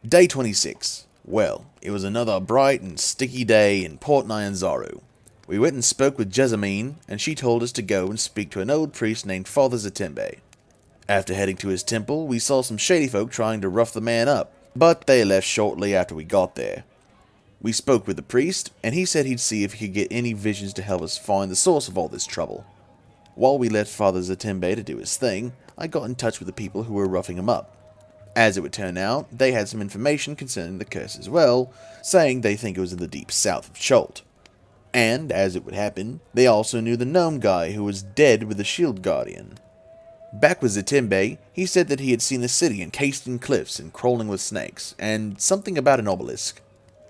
Day 26. Well, it was another bright and sticky day in Port Nyanzaru. We went and spoke with Jessamine, and she told us to go and speak to an old priest named Father Zatembe. After heading to his temple, we saw some shady folk trying to rough the man up, but they left shortly after we got there. We spoke with the priest, and he said he'd see if he could get any visions to help us find the source of all this trouble. While we left Father Zatembe to do his thing, I got in touch with the people who were roughing him up. As it would turn out, they had some information concerning the curse as well, saying they think it was in the deep south of Cholt. And, as it would happen, they also knew the gnome guy who was dead with the shield guardian. Back with Zatembe, he said that he had seen a city encased in cliffs and crawling with snakes, and something about an obelisk.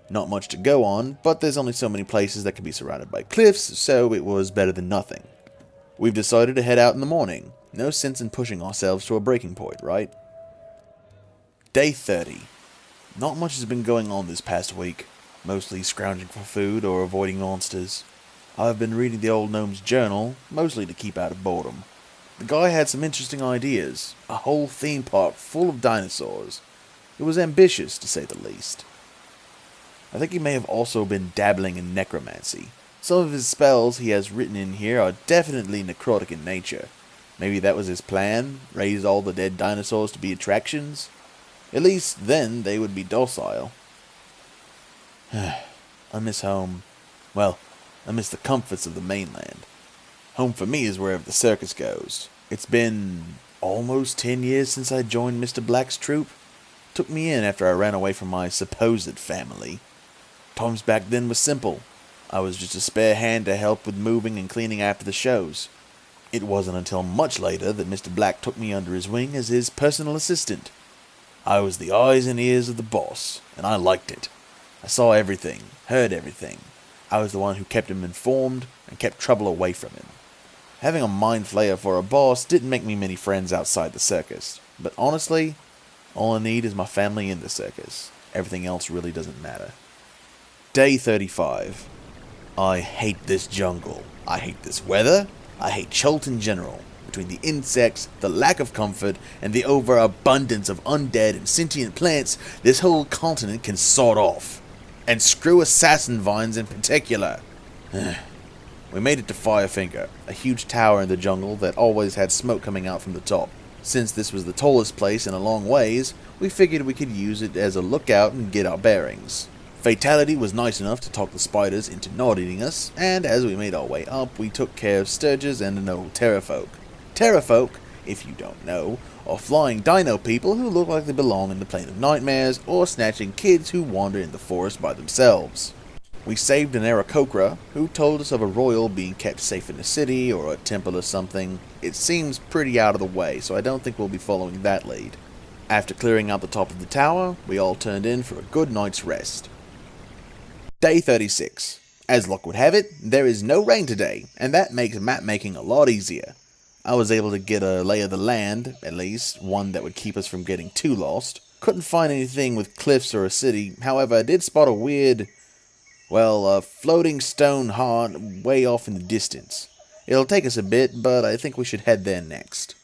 Not much to go on, but there's only so many places that can be surrounded by cliffs, so it was better than nothing. We've decided to head out in the morning. No sense in pushing ourselves to a breaking point, right? Day 30. Not much has been going on this past week, mostly scrounging for food or avoiding monsters. I've been reading the old Gnomes Journal, mostly to keep out of boredom. The guy had some interesting ideas, a whole theme park full of dinosaurs. It was ambitious, to say the least. I think he may have also been dabbling in necromancy. Some of his spells he has written in here are definitely necrotic in nature. Maybe that was his plan, raise all the dead dinosaurs to be attractions? At least then they would be docile. I miss home. Well, I miss the comforts of the mainland. Home for me is wherever the circus goes. It's been almost 10 years since I joined Mr. Black's troupe. Took me in after I ran away from my supposed family. Times back then was simple. I was just a spare hand to help with moving and cleaning after the shows. It wasn't until much later that Mr. Black took me under his wing as his personal assistant. I was the eyes and ears of the boss, and I liked it. I saw everything, heard everything. I was the one who kept him informed and kept trouble away from him. Having a mind flayer for a boss didn't make me many friends outside the circus, but honestly, all I need is my family in the circus. Everything else really doesn't matter. Day 35. I hate this jungle. I hate this weather. I hate Cholt in general. Between the insects, the lack of comfort, and the overabundance of undead and sentient plants, this whole continent can sort off. And screw assassin vines in particular. We made it to Firefinger, a huge tower in the jungle that always had smoke coming out from the top. Since this was the tallest place in a long ways, we figured we could use it as a lookout and get our bearings. Fatality was nice enough to talk the spiders into not eating us, and as we made our way up, we took care of sturges and an old terrafolk. Terrafolk, if you don't know, are flying dino people who look like they belong in the Plane of Nightmares, or snatching kids who wander in the forest by themselves. We saved an Aarakocra, who told us of a royal being kept safe in a city, or a temple or something. It seems pretty out of the way, so I don't think we'll be following that lead. After clearing out the top of the tower, we all turned in for a good night's rest. Day 36. As luck would have it, there is no rain today, and that makes map making a lot easier. I was able to get a lay of the land, at least, one that would keep us from getting too lost. Couldn't find anything with cliffs or a city, however I did spot a floating stone heart way off in the distance. It'll take us a bit, but I think we should head there next.